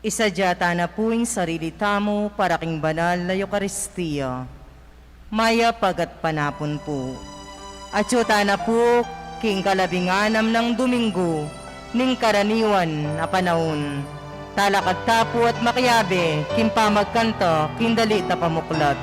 Isadyata na puwing sarili tamo para king banal na Eukaristiya. Maya pagat panapon po. At yuta na po king kalabinganam ng Domingo, ning karaniwan na panahon. Talakad tapo at makiyabe, king pamagkanta, king dalit na pamuklat.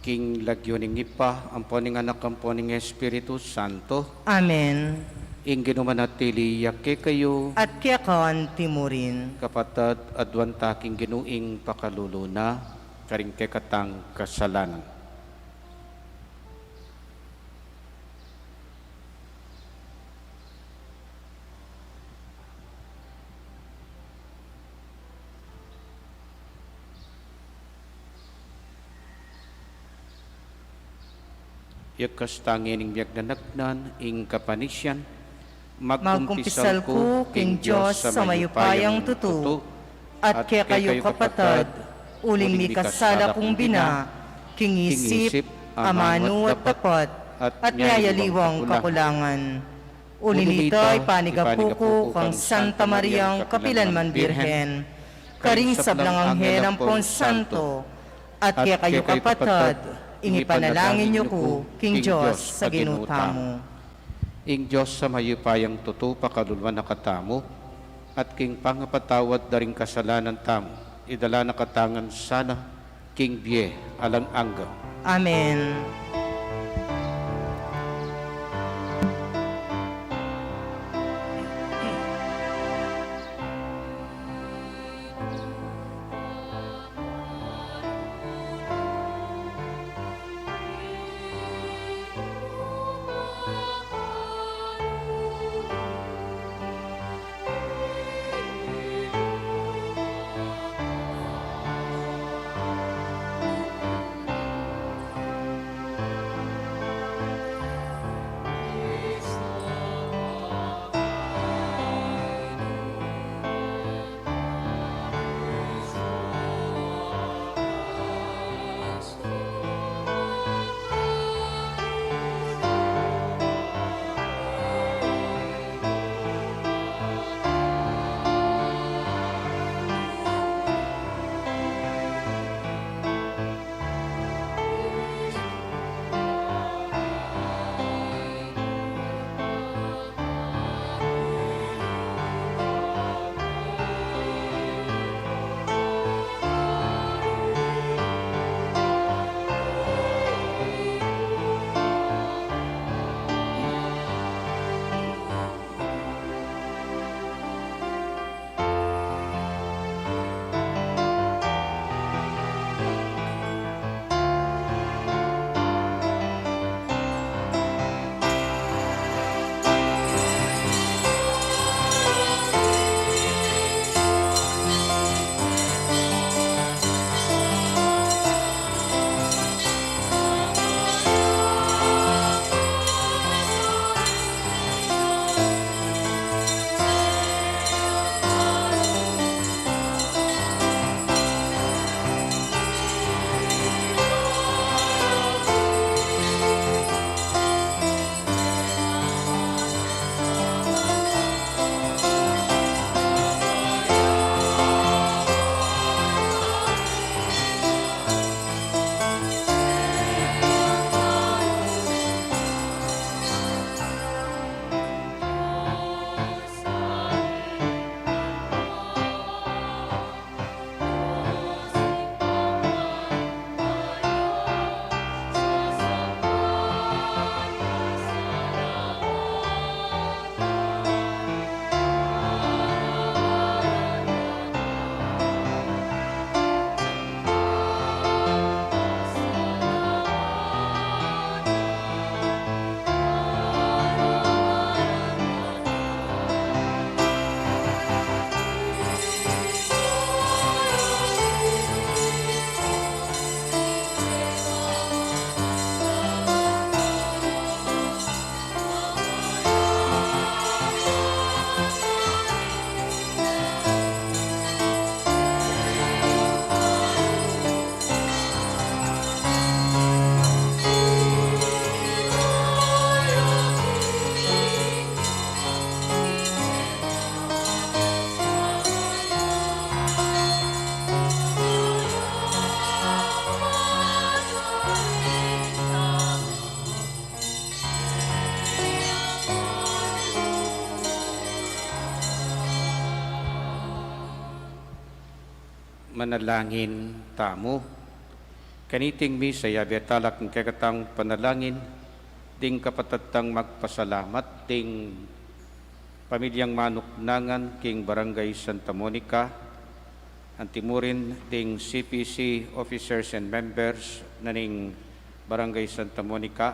King lagyoning ipa, amponing anak amponing Espiritu Santo. Amen. Ing ginumanatili yakke kayo. At kiyakan timurin. Kapatad adwan taking ginuing pakaluluna, karing kekatang kasalanan. Yakas tangining biag nanagnan, ing kapanisyan, Magkumpisal ko, King Diyos, sa mayupayang tutu, at kaya kayo kapatad, uling mi kasala kong bina, King isip, amano at tapat, at niyayaliwang kakulangan. Uli nito ay panigapuko kang Santa Mariang Kapilanman Birhen, karing sablang anghel ang Santo, at kaya kayo kapatad, inipanalangin niyo ko, King Diyos, sa ginuta mo. Ing Diyos sa mayupayang tutu pakalulwa na katamo, at king pangapatawad daring kasalanan tamo, idala na katangan sana, King Bie, alang anggaw. Amen. manalangin tamo. Kaniting misa yabetalak ng kakatang panalangin, ding kapatatang magpasalamat, ding pamilyang manuknangan king Barangay Santa Monica, antimurin ding CPC officers and members naning Barangay Santa Monica,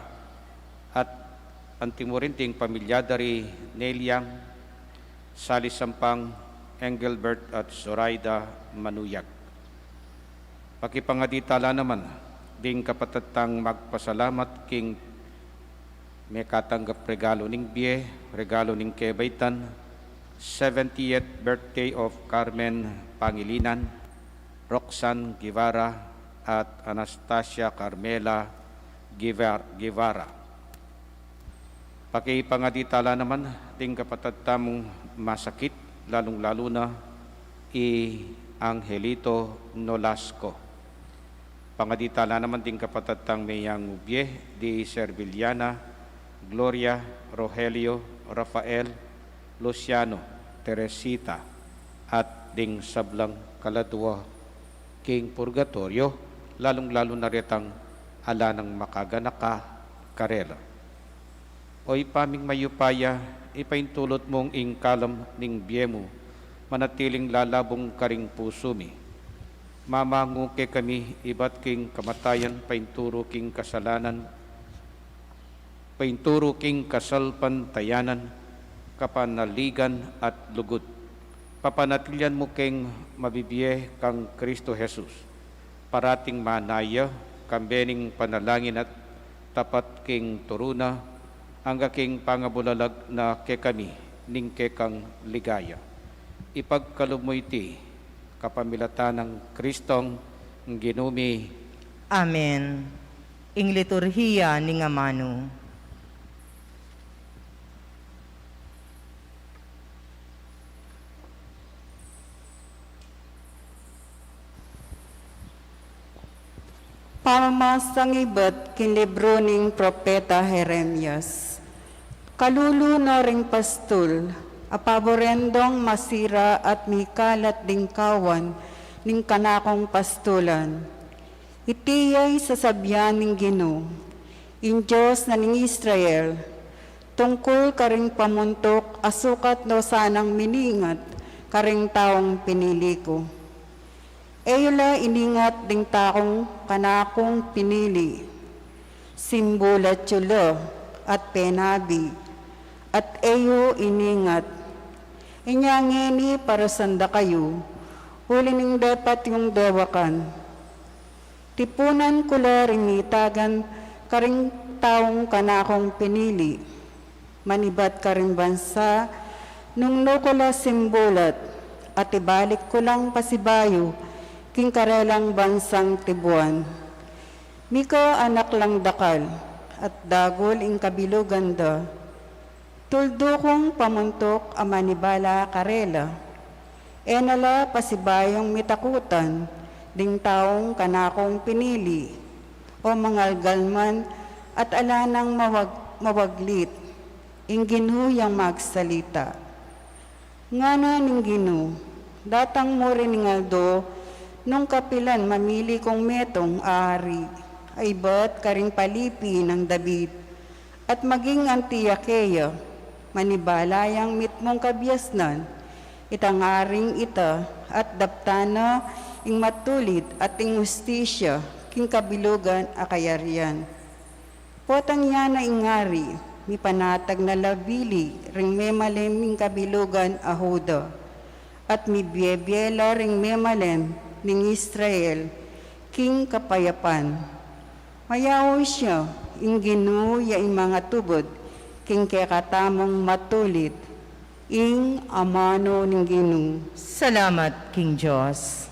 at antimurin ding pamilya dari Neliang, Sally Sampang, Engelbert at Zoraida Manuyag. Pakipangaditala naman, ding kapatatang magpasalamat king may katanggap regalo ning biye, regalo ning kebaytan, 70th birthday of Carmen Pangilinan, Roxanne Guevara at Anastasia Carmela Guevara. Pakipangaditala naman, ding kapatatamong masakit, lalong-lalo na Angelito Nolasco. Pangaditala naman ding kapatatang mayang ubye, di Serviliana, Gloria, Rogelio, Rafael, Luciano, Teresita, at ding sablang kaladwa king purgatorio, lalong-lalo na retang ala ng makaganaka karela. Oy paming mayupaya, ipaintulot mong ingkalam ning biyemo, manatiling lalabong karing puso mi. Mamangu ke kami ibat king kamatayan, painturo king kasalanan, painturo king kasalpantayanan, kapanaligan at lugod. Papanatilyan mo king mabibiye kang Kristo Jesus, parating manaya, kambening panalangin at tapat king turuna, hangga king pangabulalag na ke kami, ning ke kang ligaya. Ipagkaloob mo iti kapamilatan ng Kristong ginumi. Amen. Ing liturhiya ni nga mano. Pamamasang ibat kin libro ning Propeta Jeremias. Kaluluno ring pastul, apaborendong masira at mikalat ding kawan ning kanakong pastulan. Itiyay sasabyan ning Ginoo, in Diyos na ning Israel, tungkol karing pamuntok asukat no sanang miningat karing taong pinili ko. Eyola iningat ding taong kanakong pinili, simbulat yulo at penabi, at eyo iningat. Inyangini para sanda kayo, huli ning dapat yung dewakan. Tipunan kula ring itagan karing taong kanakong pinili. Manibat karing bansa, nung nukula simbulat, at ibalik ko lang pasibayo, king karelang bansang tibuan. Mika anak lang dakal, at dagol ing kabiluganda, tuldo kong pamuntok amanibala karela, enala pasibayong mitakutan, ding taong kanakong pinili, o mangalgalman at alanang mawaglit, ing ginuyang magsalita. Ngana ning Ginoo, datang mo rin ngaldo, nung kapilan mamili kong metong ari, ay ba't karing palipi ng David, at maging Antiyakeya, manibalayang mitmong kabyasnan, itangaring ita at daptana ing matulit at ing hustisya king kabilugan akayarian. Potang yan na ingari, mi panatag na labili ring memalem ing kabilugan ahuda, at mi biyebiyela ring memalem ning Israel king kapayapan. Mayaw siya ing Ginoo ya ing mga tubod, king kekatamong matulit, ing amano ning Ginoo. Salamat, King Diyos.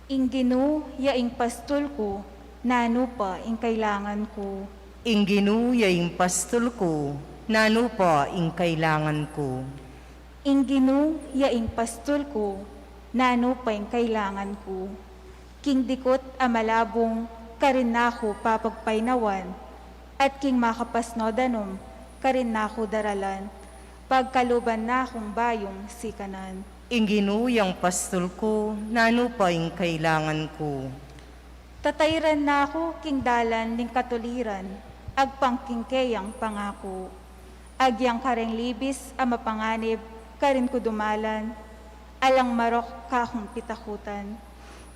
Ing Ginoo yaing pastol ko, nano pa ing kailangan ko. Ing Ginoo yaing pastol ko, nano pa ing kailangan ko. Ing Ginoo yaing pastol ko, nano pa ing kailangan ko. king dikot a malabong, karin nako papagpainawan, at king makapasno danom, karin nako daralan, pagkaluban na akong bayong sikanan. Inginuyang pastol ko, nano pa yung kailangan ko. Tatayran na ako king dalan ning katuliran, agpangkingkeyang pangako. Agyang kareng libis a mapanganib, karin ko dumalan, alang marok kahong pitakutan.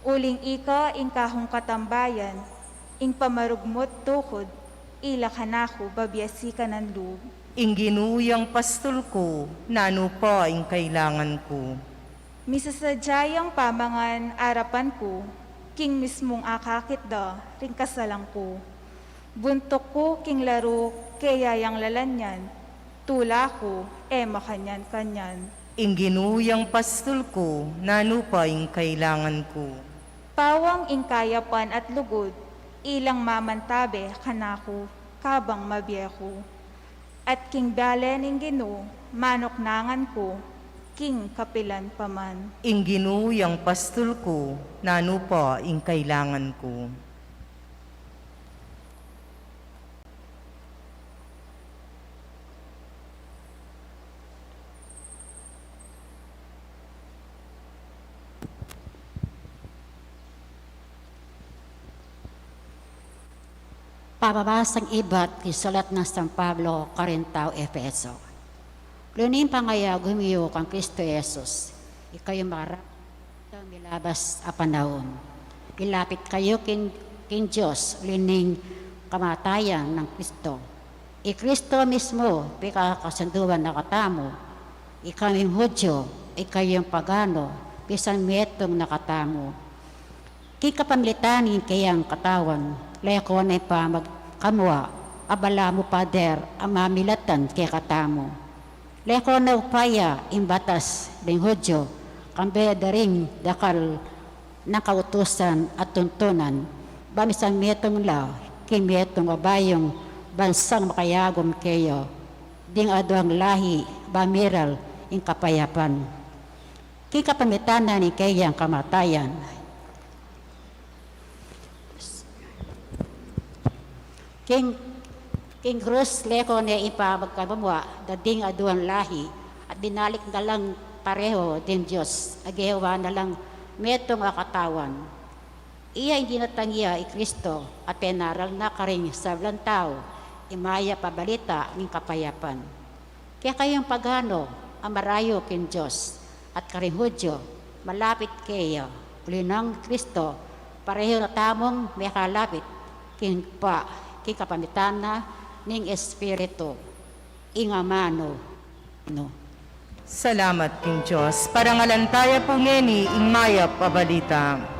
Uling ika ing kahong katambayan, ing pamarugmot tukod, ila kanako babyasika ng loob. Inginuyang pastol ko, nano pa yung kailangan ko. Misasadyayang pamangan arapan ko, king mismong akakit da, ring kasalang ko. Buntok ko king laro, kaya yang lalanyan, tula ko, makanyan-kanyan. Inginuyang pastol ko, nano pa yung kailangan ko. Pawang ingkayapan at lugod, ilang mamantabe kanako, kabang mabiyeko. At king balen ing gino, manok nangan ko, king kapilan paman. Inginuyang pastol ko, nano pa yung kailangan ko. Pababasang iba't isulat ng San Pablo, Corintao, Efeso. Lunin pangaya gumiyo kang Kristo Jesus, ikayo marap milabas a panahon. Ilapit kayo kin Diyos, lining kamatayan ng Kristo. Kristo mismo, pikakasunduan na katamo. Ikaming Hudyo, ikayong pagano, bisan metong nakatamo. Kikapamlitanin kayang katawan, leko na pa magkamwa, abala mo pader, amamilatan kay katamo. Leko na upaya, imbatas, ling Hudyo, kambe daring dakal ng kautusan at tuntunan, bamisang metong law, kimetong babayong bansang makayagom kayo, ding aduang lahi, bamiral, ing kapayapan. Kikapamlitanan ni kayang kamatayan, King Cruz leko na ipa magkabamwa, dading aduan lahi, at dinalik na lang pareho din Diyos, agewa na lang metong akatawan. Iya hindi natangya Kristo, at penaral na karing sa tao, imaya pabalita ng kapayapan. Kaya kayong pagano, amarayo kin Diyos, at karing Hudyo, malapit kayo, ulinang Kristo, pareho na tamong may kalapit, king kapamitan na ning Espiritu, ingamano, no. Salamat king Diyos, parangalantaya po ngeni, ingmayap pabalita.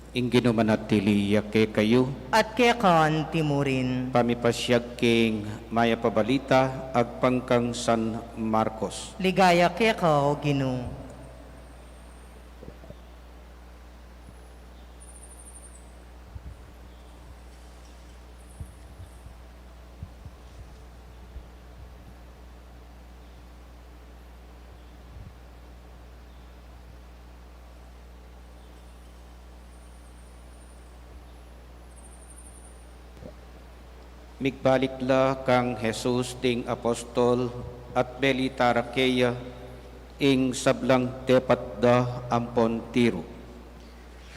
Ingino manatili yake kayo, At kekan timurin. pamipasyag king maya pabalita, agpangkang San Marcos. Ligaya kekaw, Ginoo. Migbalikla kang Jesus ting apostol at belita rakeya ing sablang tepat da ampon tiro.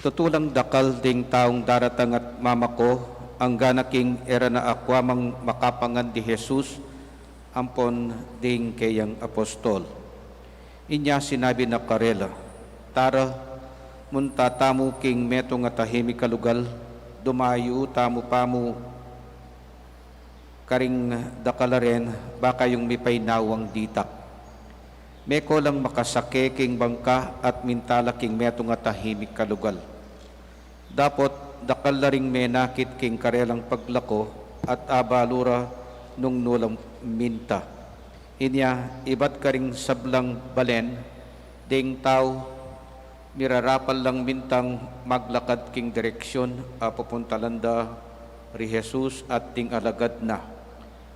Tutulang dakal ding taong daratang at mamako ang ganaking era na akwamang makapangan di Jesus ampon ding kayang apostol. Inya sinabi na karela, tara, munta tamu king meto nga tahimik kalugal, dumayo tamu pamu karing dakalaren baka yung mipay nawang ditak. Meko lang makasake king bangka at mintala king meto nga tahimik kalugal. Dapot dakalaring menakit king karelang paglako at abalura nung nulang minta. Inya ibat karing sablang balen, ding tao mirarapal lang mintang maglakad king direksyon papuntalanda ri Jesus at ting alagad na.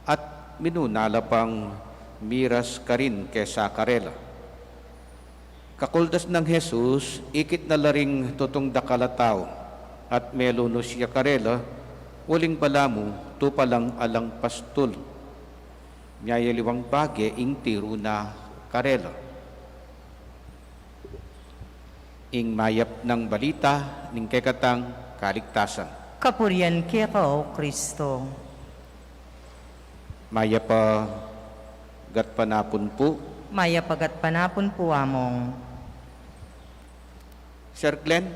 At minunala pang miras karin kesa karela. Kakuldas ng Jesus, ikit na laring tutong dakalataw at meluno siya karela, uling balamu, tupalang alang pastul. Nyayaliwang bage ing tiro na karela. Ing mayap ng balita, ning kekatang kaligtasan. Kapurian kaya ka, O Kristo. Maya pa gat panapon po. Maya pagat panapon po among. Sir Glenn,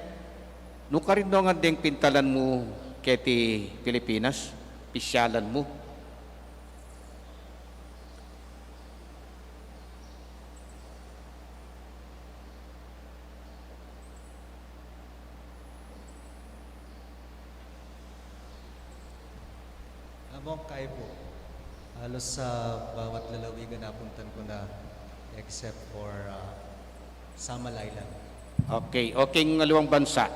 no ka rin nga ding pintalan mo keti Pilipinas, pisyalan mo. Among kay po, halos sa bawat lalawigan napuntan ko na except for Samal Island. Okay, okay ng aluang bansa.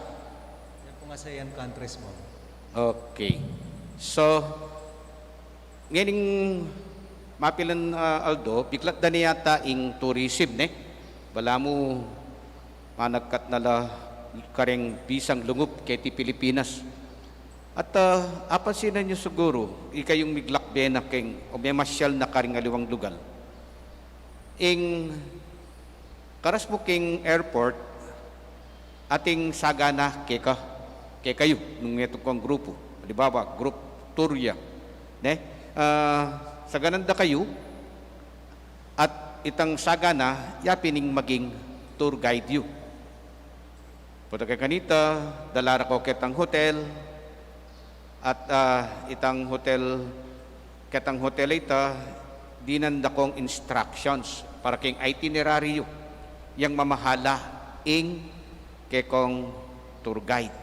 Yan po nga sa yan countries mo. Okay. So, ngayon mapilan Aldo, biglat na niyata ing tourism, ne? Wala mo managkat nala kareng bisang lungup keti Pilipinas. At apansinan niyo siguro, ikayong miglakbe na king o may masyal na karing aliwang lugal. Ing karas mo king airport, ating sagana keka kayo nung ito kong grupo. Halimbawa, group Turya. Ne? Sagananda kayo at itang sagana, yapining maging tour guide you. Punta kay kanita, dalara ko ketang hotel, at itang hotel ita, dinanda kong instructions para king itineraryo yang mamahala ing kekong tour guide.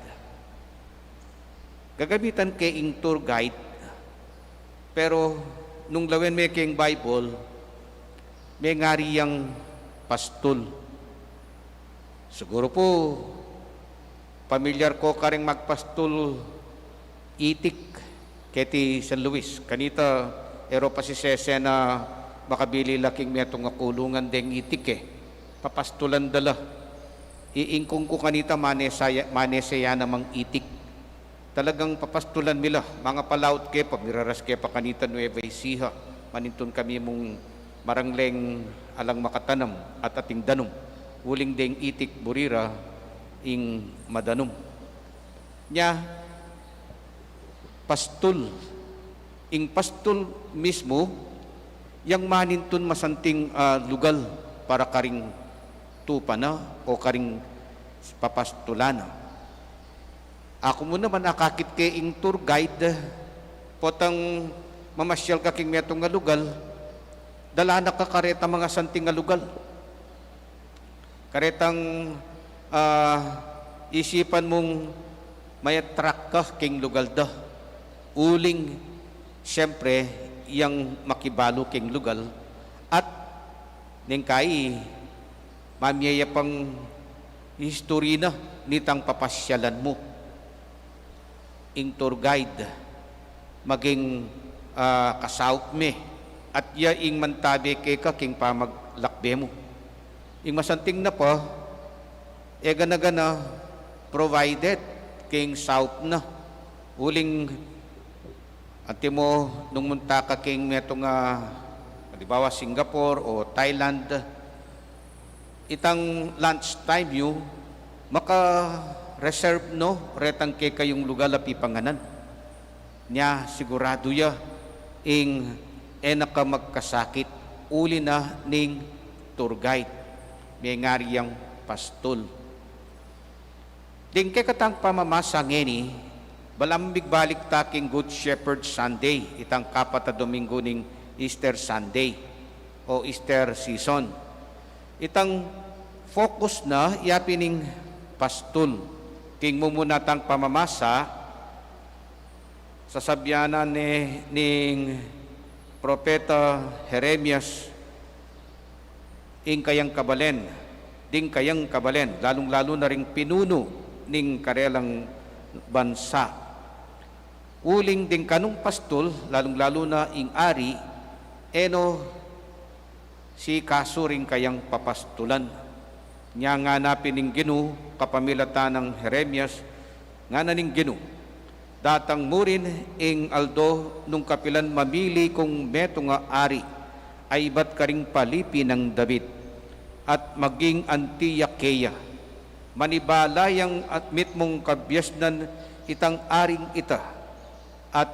Gagamitan kay ing tour guide, pero nung lawen may king Bible, may ngari yang pastul. Siguro po, pamilyar ko karing magpastul itik keti San Luis. Kanita, ero pa si Sese na makabili laking metong kulungan deng itik papastulan dala. Iingkong ko kanita manesaya namang itik. Talagang papastulan mila. Mga palaut ke pa, miraras ke pa kanita Nueva Ecija. Manintun kami mong marangleng alang makatanam at ating danom. Uling deng itik burira ing madanom. Nya, pastul. Ing pastul mismo, yang manintun masanting lugal para karing tupana o karing papastulana. Ako mo naman nakakit kay ing tour guide, potang mamasyal ka king metong nga lugal, dala na ka kareta mga santing nga lugal. Karetang isipan mong may attract ka king lugal da. Uling, siyempre, yang makibalo king lugal at ningkay mamiyaya pang history na nitang papasyalan mo. Ing tour guide, maging kasauk me at ya ing mantabi kay ka king pamaglakbe mo. Ing masanting na pa, gana-gana provided king south na. Uling ati mo, nung munta ka king meto nga, halimbawa Singapore o Thailand, itang lunch time yu, maka-reserve no, retang ke kayong lugar api panganan. Nya sigurado ya, ing enaka magkasakit, uli na ning tour guide, may ngariyang pastol. Ding ke katang pamamasa ngeni, Balambig balik taking Good Shepherd Sunday, itang kapata Domingo ning Easter Sunday o Easter season. Itang focus na yapining pastol. King mumunatang pamamasa sa sabyanan ning Propeta Jeremias ing kayang kabalen, lalong-lalo na ring pinuno ning karelang bansa. Uling ding kanong pastol, lalong-lalo na ing ari, eno si kasuring kayang papastulan. Nya nga napin ning Ginu, kapamilatan ng Jeremias, nga na ning Ginu. Datang murin ing aldo nung kapilan mamili kung meto nga ari, ay ba't karing palipi ng David, at maging Antiyakeya. Manibalayang at mit mong kabyasnan itang aring ita, at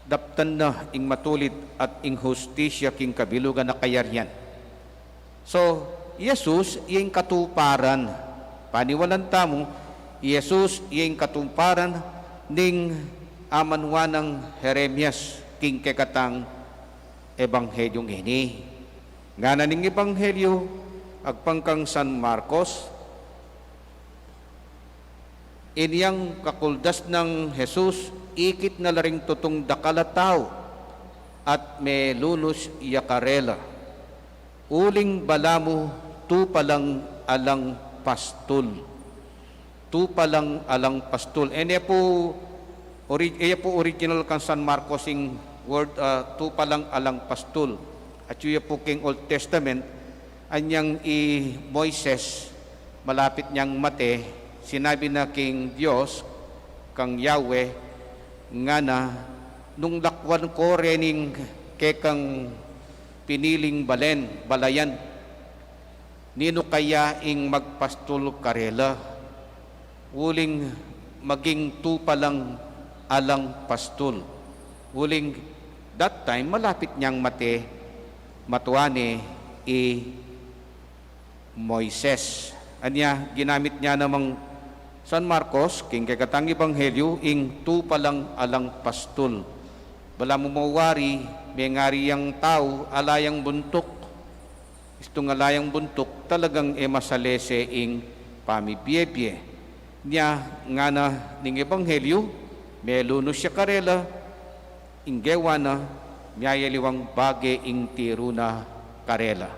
daptan na ing matulit at ing hustisya king kabilugan na kayaryan. So, Jesus iyang katuparan. Paniwalan tamo, Jesus iyang katuparan ning amanwanang Jeremias king kekatang ebanghelyong ini. Nga na ning ebanghelyo, agpangkang San Marcos, iniyang kakuldas ng Jesus, ikit na laring tutong dakalataw at may lunos yakarela. Uling balamu, tupalang alang pastol. Tupalang alang pastol. Iya po original kan San Marcos ing word tupalang alang pastol. At yung po king Old Testament, anyang Moises, malapit niyang mate, sinabi na king Diyos, kang Yahweh, nga na, nung lakwan ko rening kekang piniling balayan, nino kaya ing magpastol karela, uling maging tupalang alang pastol. Uling that time, malapit niyang matuane Moises. Anya, ginamit niya namang San Marcos, king kekatang ebanghelyo, ing tupalang alang pastol. Bala mo mawari, may ngari yang tao, alayang buntok. Istong alayang buntok, talagang masalese ing pamibiyebye. Nya nga na ning ebanghelyo, may lunos siya karela, inggewa na, miyayaliwang bage ing tiruna karela.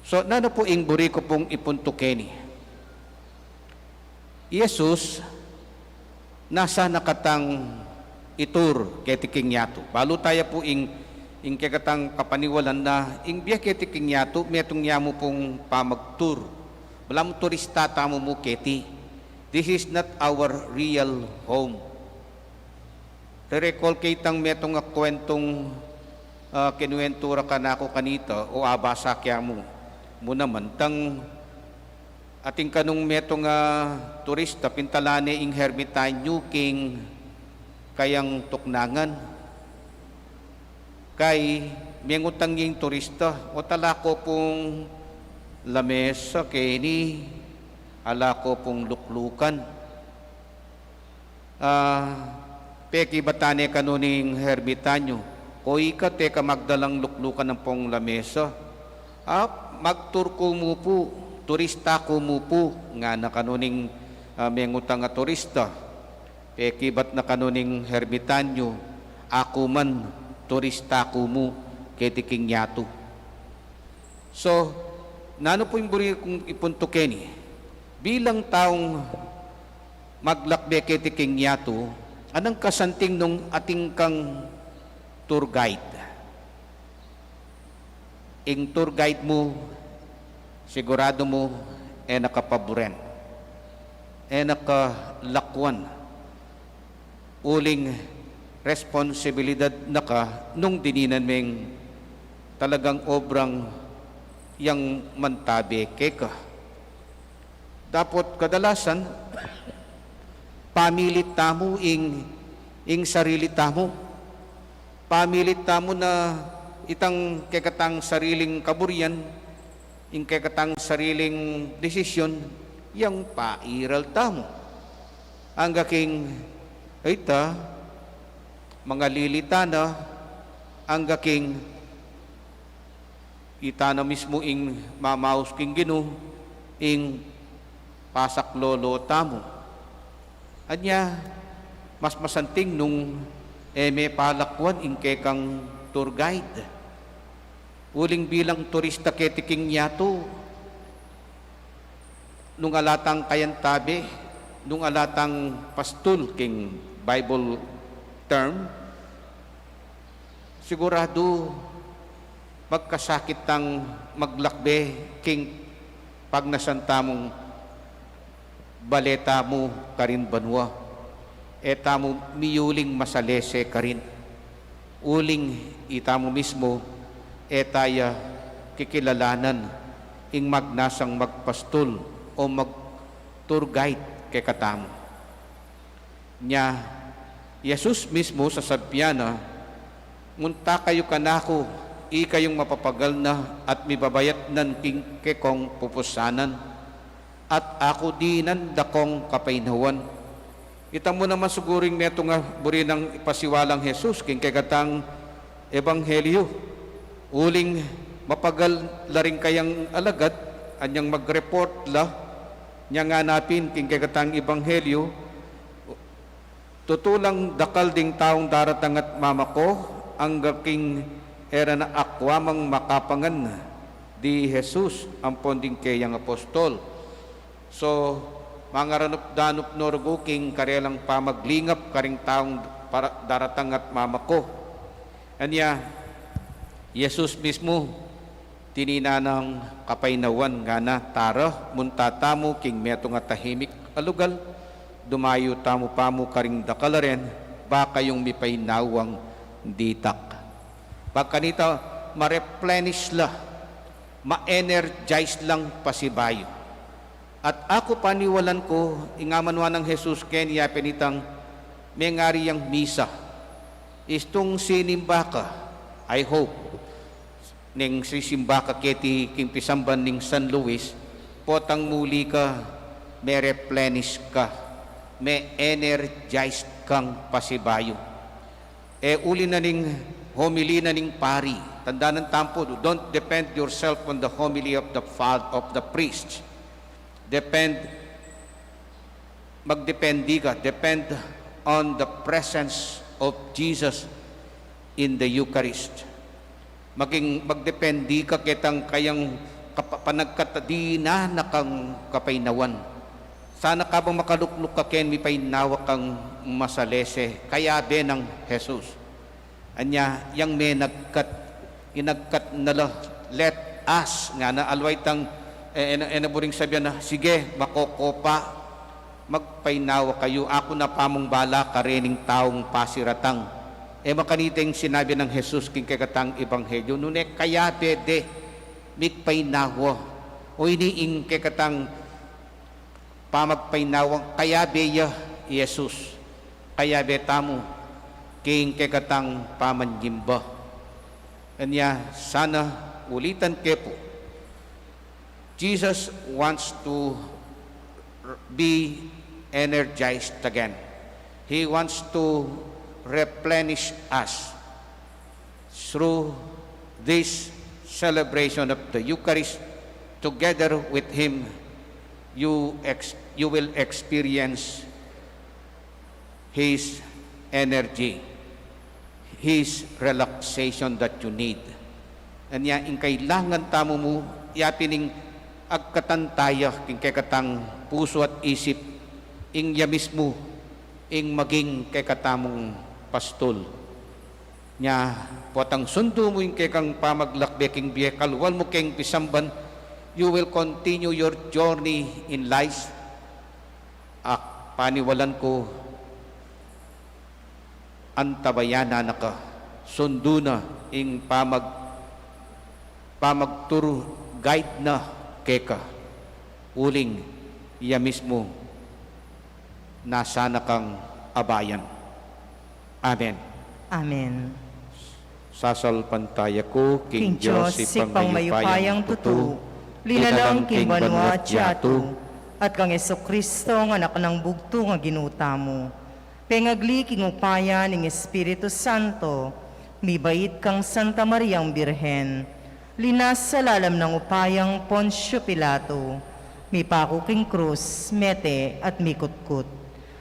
So, nano po ing buri ko pong ipuntukeni. Jesus, nasa nakatang itur ketiking yato. Balo tayo po ing kekatang kapaniwalan na ing biya ketiking yato, metong yamo pong pamagtur. Walang turista tamo mo keti. This is not our real home. Recall kitang metong kwentong kinuwentura ka na ako kanita o abasa kaya mo naman tang ating kanong metong turista pintalane ing hermitanyo king kayang tuknangan kay miyangutang yung turista o talako pong lamesa kini alako pong luklukan peki batane kanuning hermitanyo o ika teka magdalang luklukan ng pong lamesa magtur ko mo po turista ko mo po nga na kanuning miyangutang turista peki bat na kanuning hermitanyo ako man turista ko mo ketiking yato. So nano po yung buri kong ipuntukeni bilang taong maglakbe ketiking yato, anang kasanting nung ating kang tour guide? Ing tour guide mo, sigurado mo, nakapaboren, nakalakwan, uling responsibilidad naka nung dininan meng talagang obrang yang mantabe keka. Dapat kadalasan, pamilit tamo ing sarili tamo. Pamilit tamo na itang kekatang sariling kaburian, ing kekatang sariling desisyon, yang pairal tamo. ang gaking ita, mga lilitana, ang gaking itana mismo ing mamaus king Gino, ing pasak lolo tamo. Anya, mas masanting nung may palakwan ing kekang tour guide. Uling bilang turista ketiking yato, nung alatang kayantabi, nung alatang pastul king Bible term, sigurado magkasakit tang maglakbe king pag nasantamong baleta mo karin banwa, eta mo miyuling masalese karin. Uling ita mo mismo, etaya kikilalanan ing magnasang magpastul o mag-tour guide kay katamo. Nya, Jesus mismo sa sabiyana, ngunta kayo kanako, kayong mapapagal na at mibabayat nan king kekong pupusanan, at ako dinan dakong kapainawan. Kita mo naman siguring neto nga buri ng ipasiwalang Jesus king kekatang ebanghelyo. Uling mapagal laring kayang alagad, anyang mag-report la, niya nga napin king kekatang ebanghelyo, tutulang dakal ding taong daratang at mamako, ang gaking era na akwamang makapangan di Jesus ang ponding kayang apostol. So, mga ranup-danup norgo king karelang pamaglingap karing taong daratang at mamako. Anya, Jesus mismo tinina ng kapainawan nga na tara muntatamo king meto nga tahimik alugal, dumayo tamo pamo karing dakalaren, baka yung mipainawang ditak. Pagkanita, ma-replenish la, ma-energize lang pasibayo. At ako paniwalan ko, ingamanwa ng Jesus kenya penitang may ngariyang misa. Istong sinimba ka, I hope, ning sisimba ka keti king pisamban ning San Luis, potang muli ka, may replenish ka, may energized kang pasibayo. Uli na ning homily na ning pari, tanda ng tampo, don't depend yourself on the homily of the priest. Magdependi ka, depend on the presence of Jesus in the Eucharist. Magdependi ka kitang kayang panagkatadina na kang kapainawan. Sana ka bang makalukluk ka ken mi painawa kang masalese, kaya be ng Jesus. Anya, yang may inagkat nala, let us, nga na alway tang, buring sabihan na, sige, makokopa, magpainawa kayo, ako na pamong bala, karening taong pasiratang. Makaniting sinabi ng Jesus, king kekatang ebanghelyo, nune, kaya bede, mikpainawa, o iniing kekatang pamagpainawang, kaya beya, Jesus, kaya betamo, king kekatang pamanjimba. Kanya sana ulitan kepo. Jesus wants to be energized again. He wants to replenish us through this celebration of the Eucharist. Together with Him, you will experience His energy, His relaxation that you need. Anya, ing kailangan tamo mo, yapining agkatantaya, king kekatang puso at isip, ing yamis mo, ing maging kekatamong pastol. Nya, potang sundo mo ing kekang pamaglakbe, king biye, kalwal mo king pisamban, you will continue your journey in life. Paniwalan ko, antabayana na ka, sundo na ing pamagturo, guide na keka, uling iya mismo nasana kang abayan. Amen. Amen. Sasalpantaya ko, King Diyos, sipang mayupayang tutu, linalang king banwa at yato, at kang Kristo nga anak ng bugto nga ginuta mo. Pengagli king upaya ning Espiritu Santo, mibait kang Santa Mariang Birhen, linas sa lalam ng upayang Poncio Pilato, mipako king krus, mete at mikutkut.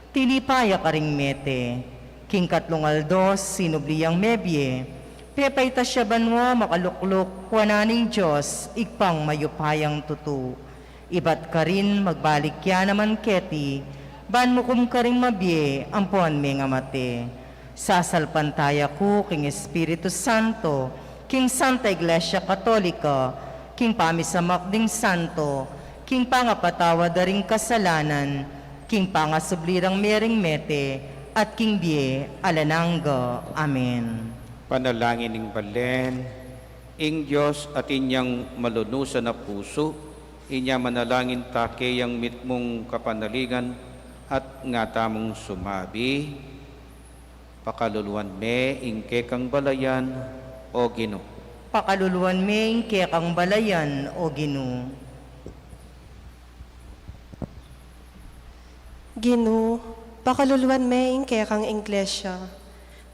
Tilipaya ka ring mete, king katlong aldos, sinubliyang mebye, pepay tasya banwa makaluklok, wananing Diyos, ikpang mayupayang tutu. Ibat ka rin magbalik ya naman keti, ban mo kum ka ring mabye, ampuan me nga mate. Sasalpantaya ko king Espiritu Santo, king Santa Iglesia Katolika, king pamisamak ding Santo, king pangapatawa daring kasalanan, king pangasublirang mering mete, at king bie alanangga. Amen. Panalangin ng balen, ing Diyos at inyang malunusan na puso, inya manalangin take yang mitmong kapanalingan at nga tamong sumabi, pakaluluan me ingke kang balayan o Ginoo. Pakaluluan me ingke kang balayan o Ginoo. Ginoo, pakaluluan me ingke kang iglesia.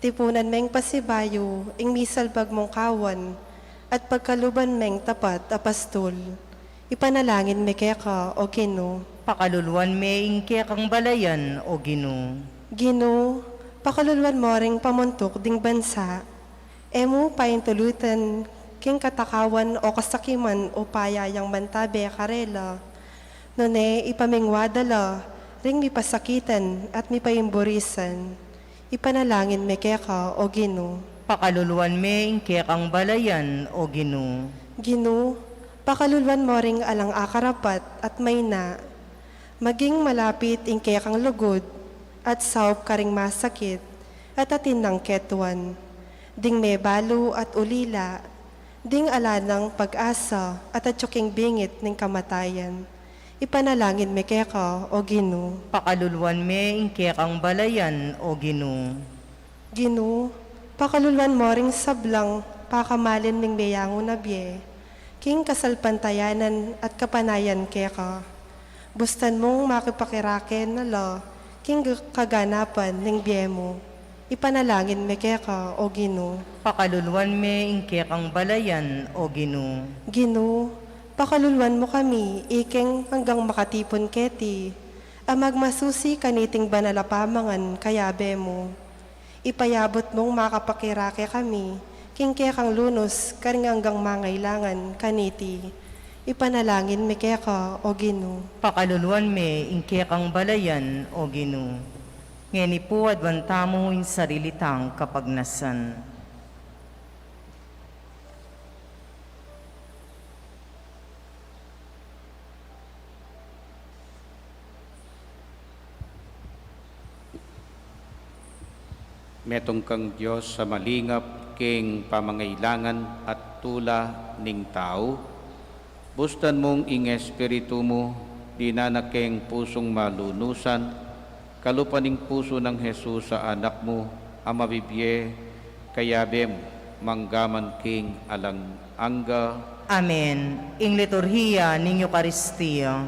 Tipunan meng pasibayo, ing misalbag mong kawan, at pagkaluban meng tapat apastol. Ipanalangin me keka o Ginoo. Pakaluluan me ingke kang balayan o Ginoo. Ginoo, pakaluluan mo ring pamuntok ding bansa. Emo paintulutan king katakawan o kasakiman o payayang bantabe karela. None ipamingwadala, ring mipasakitan at mipaimburisan. Ipanalangin me keka o Ginoo. Pakaluluan me ingke kang balayan o Ginoo. Ginoo, pakaluluan mo ring alang akarapat at mayna. Maging malapit ingke kang lugod at saup ka ring masakit at atin ng ketuan. Ding may balo at ulila, ding alanang pag-asa at atsuking bingit ng kamatayan. Ipanalangin me keka o Ginoo. Pakaluluan me ingke kang balayan o Ginoo. Ginoo, pakaluluan mo ring sablang pakamalin ng beyango na biye, king kasalpantayanan at kapanayan keka. Bustan mong makipakiraken na la, king kaganapan ng biye mo. Ipanalangin me keka o Ginoo. Pakaluluan me ingke kang balayan o Ginoo. Ginoo, pakaluluan mo kami, iking hanggang makatipon keti, amag masusi kaniting banalapamangan kayabe mo. Ipayabot mong makapakirake kami, kingke kang lunos, karing hanggang mangailangan kaniti. Ipanalangin me keka o Ginoo. Pakaluluan me ingke kang balayan o Ginoo. Ngeni po adwanta mo in sarilitang kapagnasan. Metong kang Diyos sa malingap king pamangailangan at tula ning tao. Bustan mong ing espiritu mo, dinanakeng pusong malunusan, kalupaning puso ng Jesus sa anak mo, ang mabibye, kayabe mo, manggaman king alang angga. Amen. Ing liturhiya ning Eucharistia.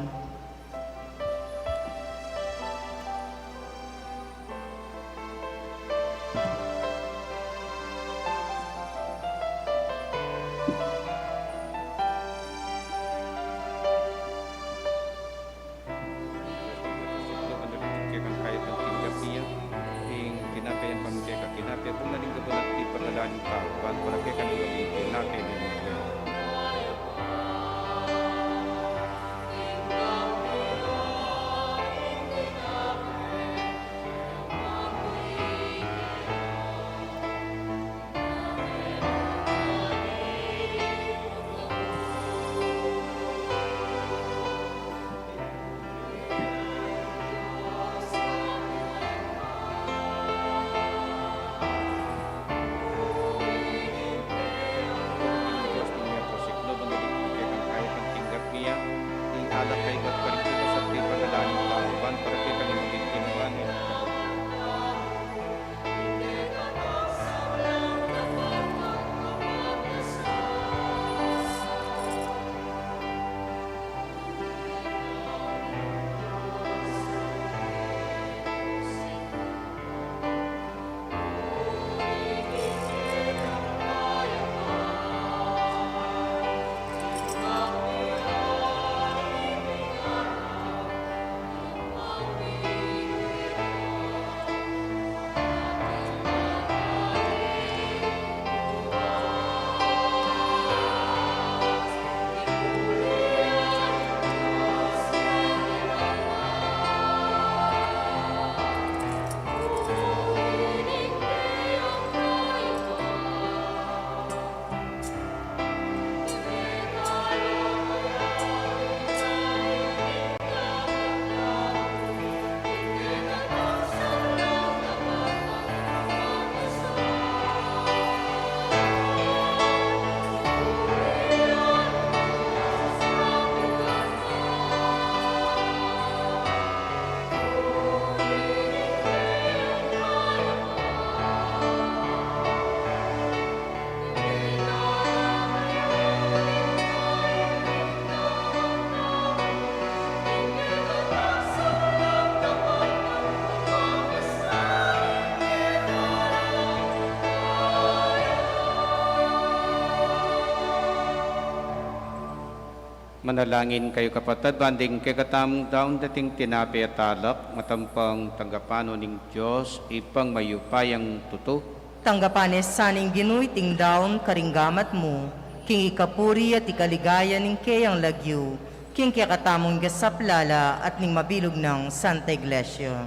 Manalangin kayo kapatid, banding kay katamong daon dating tinapi at alak, matampang tanggapano ning Diyos, ipang mayupayang tuto. Tanggapanes saning ginuy ting daon karinggamat mo, king ikapuri at ikaligaya ning kayang lagyo, king kakatamong gasaplala at ning mabilog ng Santa Iglesia.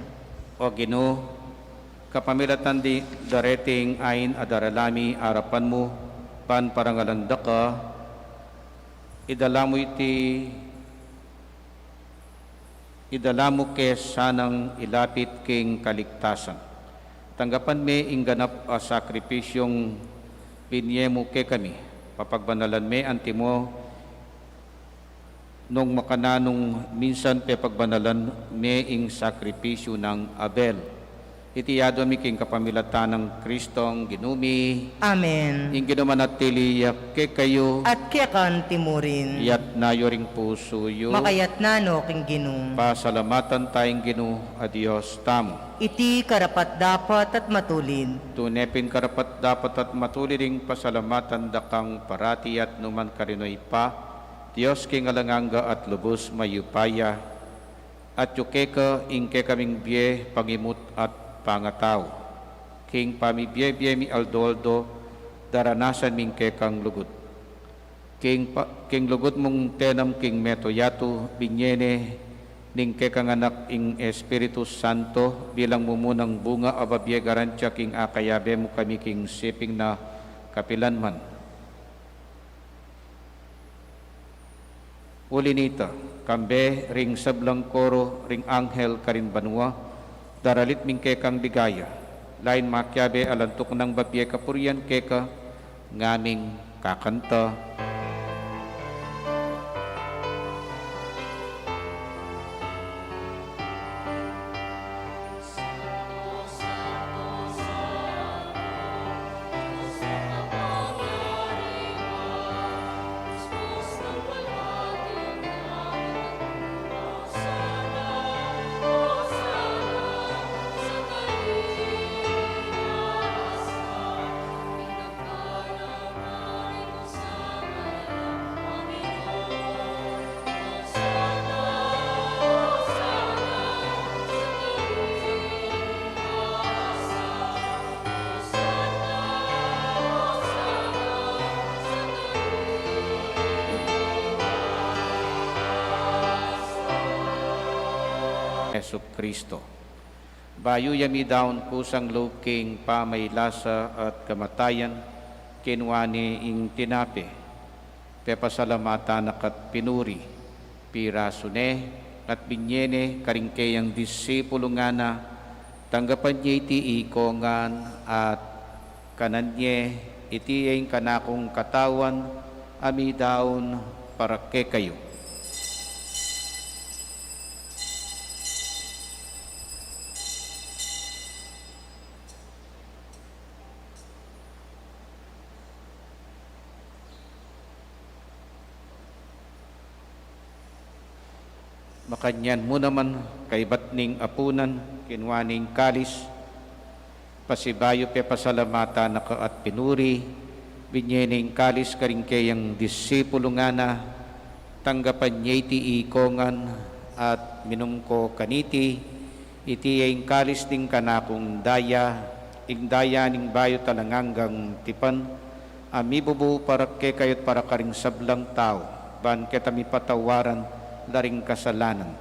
O Ginoo, kapamilatan di dareting ain adaralami arapan mo, pan parangalanda ka, idala mo ke sanang ilapit king kaligtasan. Tanggapan me ingganap a sakripisyong binye mo ke kami. Papagbanalan me antimo nung makananong minsan pe pagbanalan me ing sakripisyo ng Abel. Itiyado mi king kapamilatan ng Kristong ginumi. Amen. Ing ginumanatili ke kayo. At kekan timurin, Yat nayo ring puso yo. makayat nano king ginung. Pasalamatan tayong Ginoo a Dios tamo. Iti karapat dapat at matulin. Tunepin karapat dapat at matuliring pasalamatan dakang parati at numan karinoy pa. Dios king alanganga at lubos mayupaya. At yukeka ingke kaming biye pangimut at pangataw. King pamibye-bye mi aldoldo daranasan mingke kang lugod. King lugod mong tenam king metoyato binyene ning kekang anak ing Espiritu Santo bilang mumunang bunga ababye garantya king akayabe mo kami king siping na kapilanman. Ulinita, kambe ring sablang koro ring anghel karin banwa, daralit mingke kang bigaya, lain makyabe alantok ng babye kapurian keka, ngaming kakanta. Yesu Kristo. Bayo yami daon kusang luking pamaylasa at kamatayan, kinwani ing tinapi, pepasalamatan akat pinuri, pirasune at binyene karingkeyang disipulo nga na, tanggapan niya iti ikongan at kananye iti ang kanakong katawan, ami daon para ke kayo. Makanyan mo naman kay batning apunan, kinwaning kalis, pasibayo pe pasalamata na ka at pinuri, binyening kalis karingkeyang disipulo nga na, tanggapan niya iti ikongan at minumko kaniti, iti yung kalis ding kanakong daya, ing daya ning bayo talanganggang tipan, amibubu para ke kayot para karing sablang tao, ban ketami patawaran, laring kasalanan.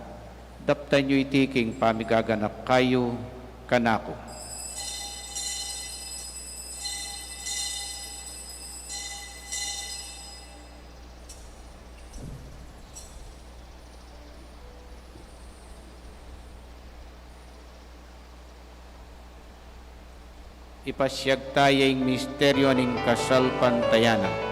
Daptan nyo iti king pamigaganak kayo kanako. Ipasyag tayong misteryo ning kasal pantayanan.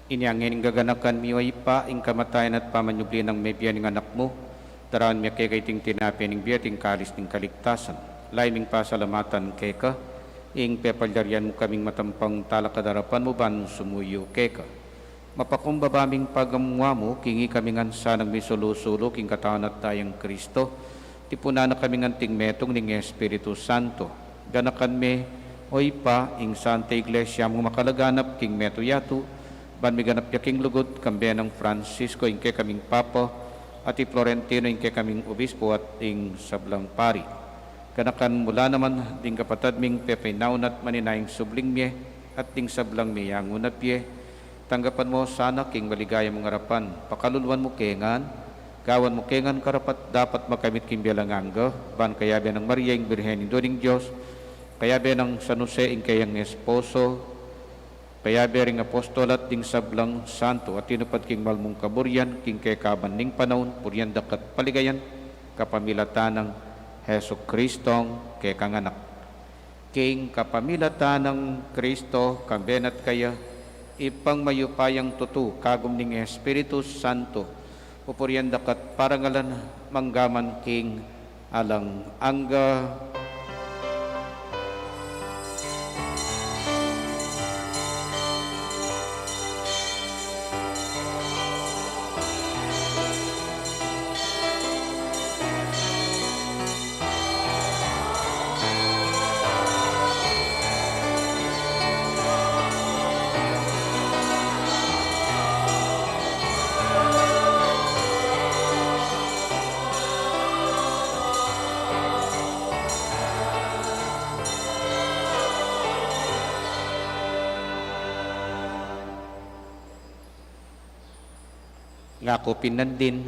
Inyangin gaganakan mi ay pa, ing kamatayan at pamanyubli ng may biyan ng anak mo, daraan mi kay ting tinapi ng biya, ting kalis ng kaligtasan. Laiming pasalamatan kay ka, ing pepalyarian mo kaming matampang talakadarapan mo ban sumuyo kay ka. Mapakumbabaming pagamuha mo, kingi kami ngansa ng may sulusulo, king katawan at tayang Kristo, tipuna na kami nganting metong ng Espiritu Santo. Ganakan me, oy pa, ing Santa Iglesia mo makalaganap, king meto yato, ban mi ganap yaking lugod, kambiyan ng Francisco, ing kay kaming Papa, at i Florentino, ing kay kaming Obispo, at ing sablang pari. Ganakan mula naman, ding kapatad ming pepinaw at maninayang subling mye, at ding sablang miyangon at pye, tanggapan mo sana king maligaya mong harapan, pakaluluan mo kengan, gawan mo kengan karapat dapat makamit king bialanganga, ban kayabe ng Maria ing Birhen indo ning Diyos, kayabe ng San Jose ing kayang esposo, kayabe ring apostol at ding sablang santo, at tinupad king malmong kaburyan, king kay kaban ning panahon, puryan dakat paligayan, kapamilatan ng Heso Kristong kay kanganak. King kapamilatan ng Kristo, kambenat kaya, ipang mayupayang tutu, kagum ning Espiritu Santo, pupuryan dakat parangalan, manggaman king alang angga. Ngako pinandin,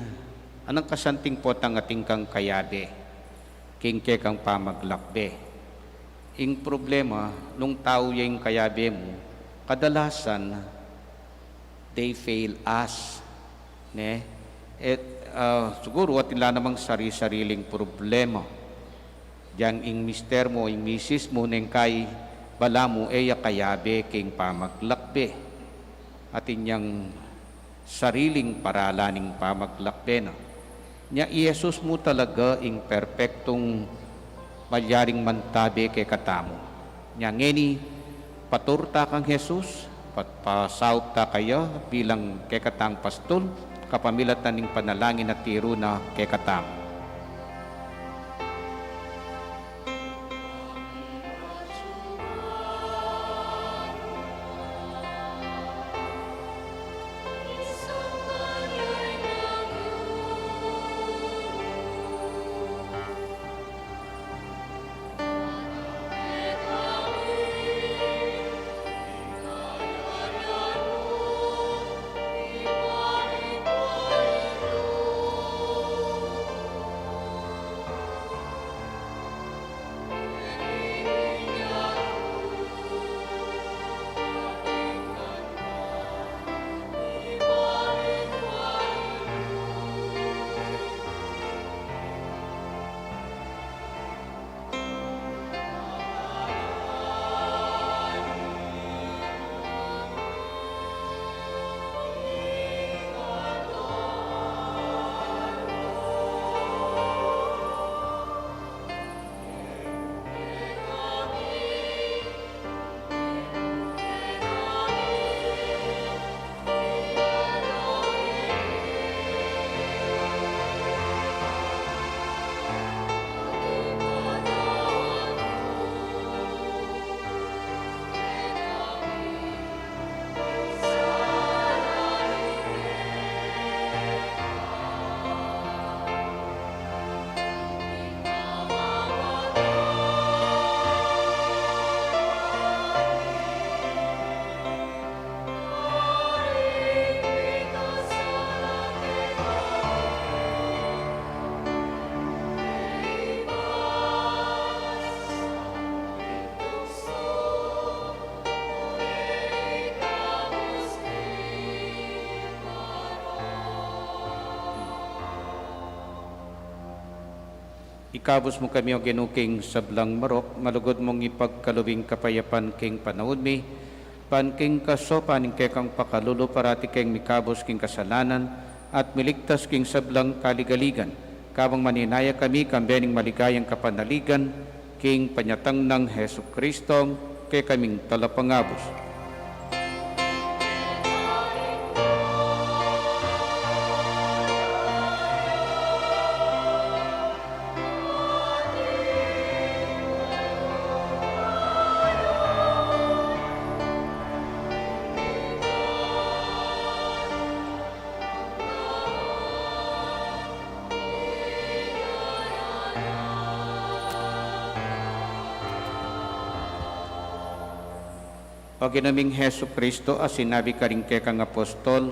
anang kasanting potang ating kang kayabe, king ke kang pamaglakbe. Ing problema, nung tao yung kayabe mo, kadalasan, they fail us. Ne? Siguro at ila namang sari-sariling problema. Diyan ing mister mo, ing misis mo, neng kay bala mo, kayabe, king pamaglakbe. At inyang sariling paralaning pamaglakbe na. Nya Iyesus mo talaga ing perpektong malyaring mantabi kay katamo. Nya ngeni paturta kang Jesus, patpasaup ta kayo bilang kay katang pastol, kapamilatan ning panalangin at tiro na kay katamo. Ikabos mo kami o ginuking sablang marok, malugod mong ipagkalubing kapayapan king panahon mi, Panking kaso, paning kekang pakalulu parati keng mikabos king kasalanan at miligtas king sablang kaligaligan. Kabang maninaya kami kambening maligayang kapanaligan king panyatang ng Hesu Kristong ke kaming talapangabos. O ginaming Hesu Kristo, as sinabi ka rin kay kang apostol,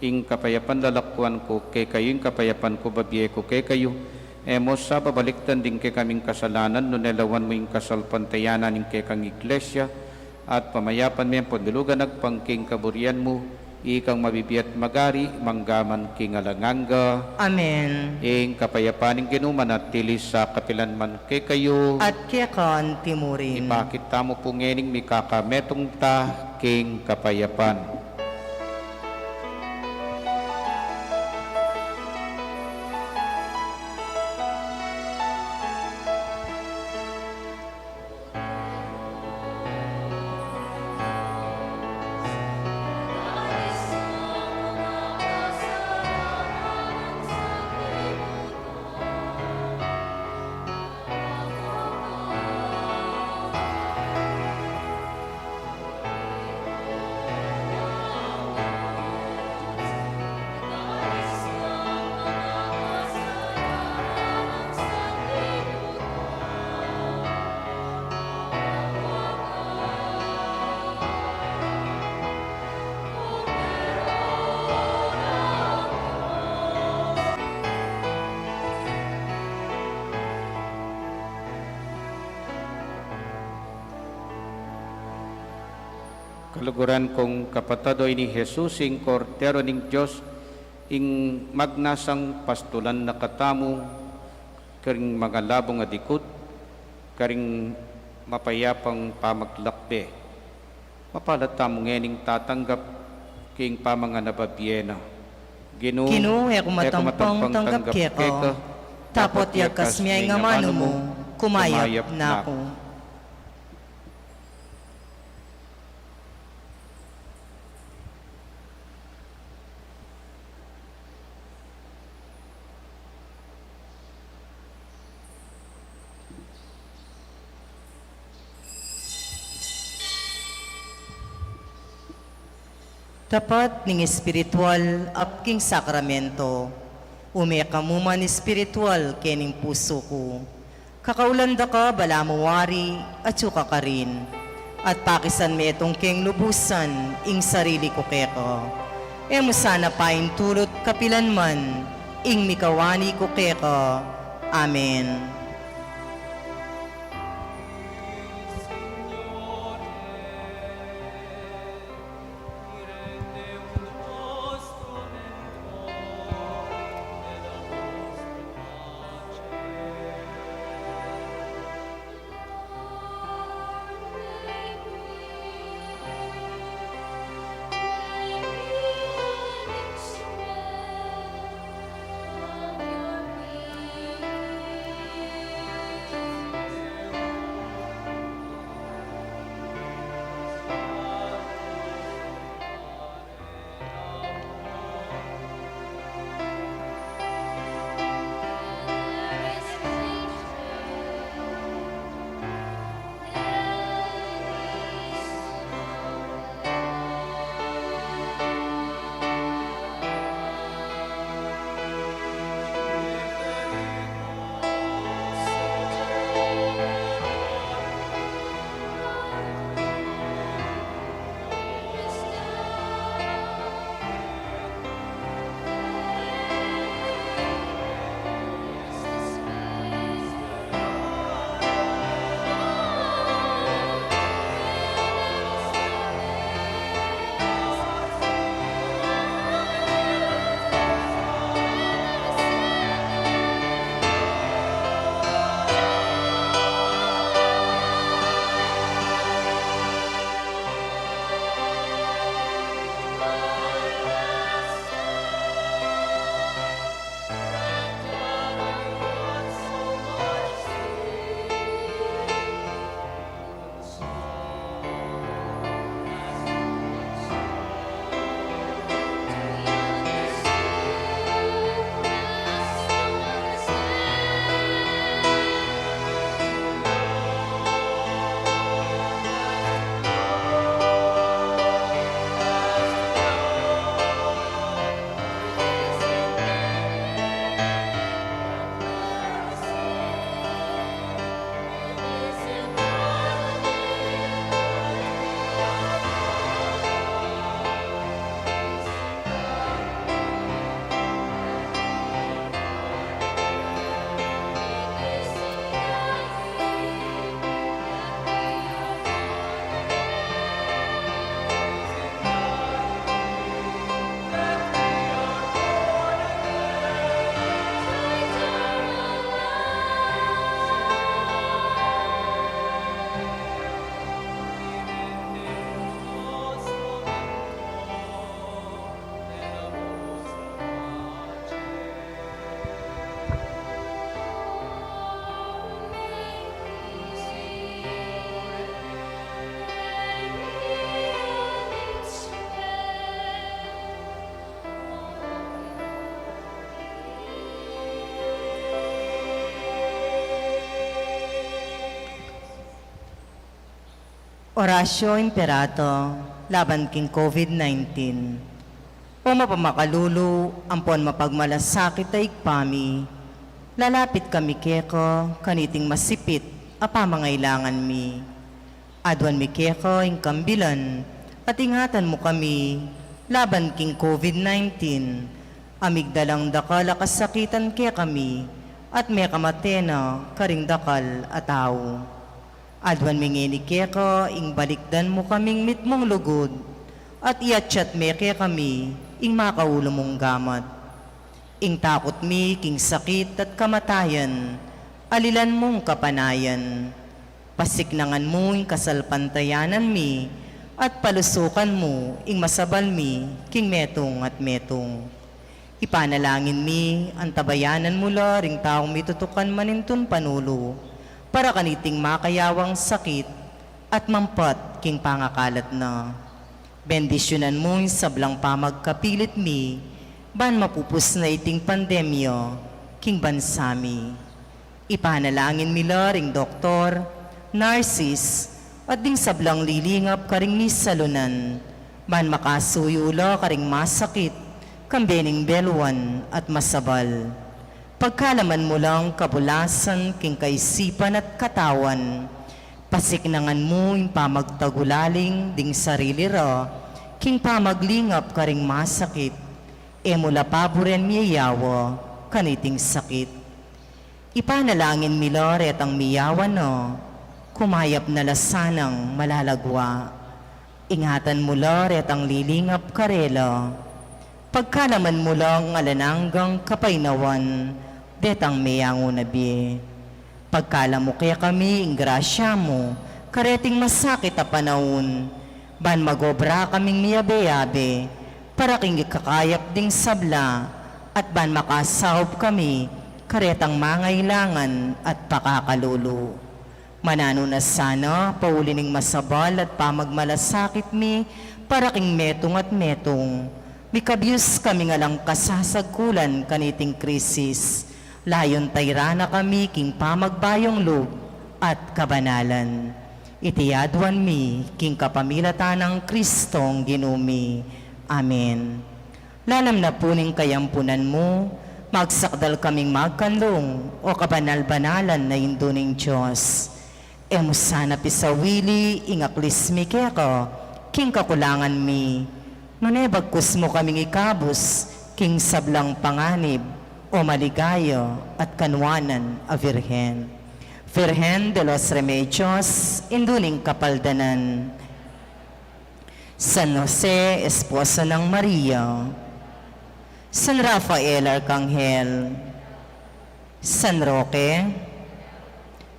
ing kapayapan lalakwan ko kay kayo, ing kapayapan ko babiye ko kay kayo, emos sa babaliktan din kay kaming kasalanan, no nelawan mo ing kasalpantayanan ing kay kang iglesia, at pamayapan mo yung pandulugan nagpangking kaburian mo, ikang mabibiyat magari, manggaman king alanganga, Amen. ing kapayapan ing ginuman at tilis sa kapilan man kay kayo, At kekan timurin. ipakita mo po ngening mikakametong ta king kapayapan. Kaluguran kong kapatadoy ni Jesus, ing Kordero ning Diyos, ing magnasang pastulan na katamo, karing mga labong adikot, karing mapayapang pamaglakbe. Mapalat tamo ngening tatanggap king pamanga nababiyena. Ginu, ekumatangpang tanggap keka. Tapot yakas miyay nga mano mo, kumayap na ako. Tapat ning espiritual apking sakramento, umekamuman espiritual kening puso ko. Kakaulanda ka bala mo wari at suka ka rin. At pakisan mi itong keng lubusan ing sarili ko keko. Emo sana pain tulot kapilan man ing mikawani ko keko. Amen. Orasyo Imperato, laban king COVID-19. O mapamakalulu, ampon mapagmalasakit ay ikpami. Lalapit kami keko, kaniting masipit, apamangailangan mi. Adwan mi keko, ing kambilan, at ingatan mo kami, laban king COVID-19. Amigdalang dakal akasakitan ke kami, at may kamatena, karing dakal ataw. Adwan mingini keko, ing balikdan mo kaming mitmong lugod, at iatsyat meke kami, ing makaulo mong gamat. Ing takot mi, king sakit at kamatayan, alilan mong kapanayan. Pasiknangan mo, ing kasalpantayanan mi, at palusukan mo, ing masabal mi, king metong at metong. Ipanalangin mi, ang tabayanan mula, ring taong mitutukan manintun panulo, para kaniting makayawang sakit, at mampat king pangakalat na. Bendisyonan mo yung sablang pamagkapilit mi, ban mapupus na iting pandemyo, king bansami. Ipanalangin mila ring doktor, nurses, at ding sablang lilingap karing mi salunan, ban makasuyula karing masakit, kambening beluan at masabal. Pagkalaman mo lang kabulasan, king kaisipan at katawan, pasiknangan mo yung pamagtagulaling ding sarili ra, king pamaglingap karing masakit, mula paboren miyawa, kaniting sakit. Ipanalangin mi Lord at ang miyawa no, kumayap na lasanang malalagwa. Ingatan mo Lord at ang lilingap karela, pagkalaman mo lang alananggang kapainawan, detang miyango nabi. Pagkala mo kaya kami, ing grasya mo, kareting masakit a panahon, ban magobra kaming miyabe-yabe, para king ikakayap ding sabla, at ban makasaob kami, karetang mangailangan at pakakalulu. Manano na sana, paulining masabal at pamagmalasakit mi, para king metong at metong, mikabyus kami nga lang kasasagkulan kaniting krisis, layon tayrana kami king pamagbayong loob at kabanalan. Itiyadwan mi king kapamilatan ng Kristong ginumi. Amen. Lalam na puning kayampunan mo, magsakdal kaming magkanlong o kabanal-banalan na induning Diyos. Emo sana pisawili ingaklis mi keko, king kakulangan mi. Nunebagkus mo kaming ikabus, king sablang panganib, o maligayo at kanwanan a Virhen. Virhen de los Remedios, induning kapaldanan. San Jose, esposa ng Maria. San Rafael Arcangel. San Roque.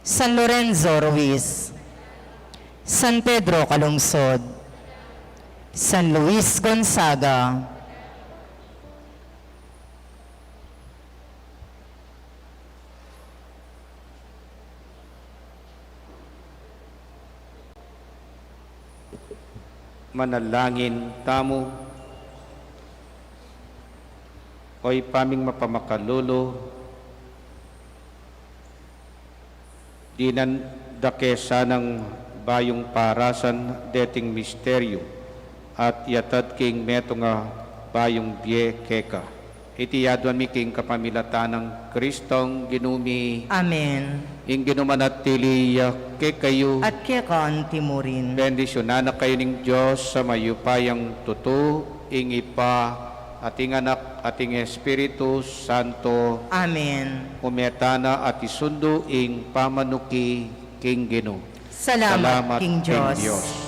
San Lorenzo Ruiz. San Pedro Calungsod. San Luis Gonzaga. Manalangin tamo, oy paming mapamakalolo, dinan dake sanang bayong parasan deting misteryo, at yatad king meto nga bayong bie keka. Itiyadwan mi king kapamilatan ng Kristong ginumi. Amen. Ing ginuman at tiliya ke kayo. At kekon timurin. Bendisyonan na kayo ng Diyos sa mayupayang tuto, ing ipa, ating anak, ating Espiritu Santo. Amen. Umetana at isundo ing pamanuki king Gino. Salamat, King Diyos.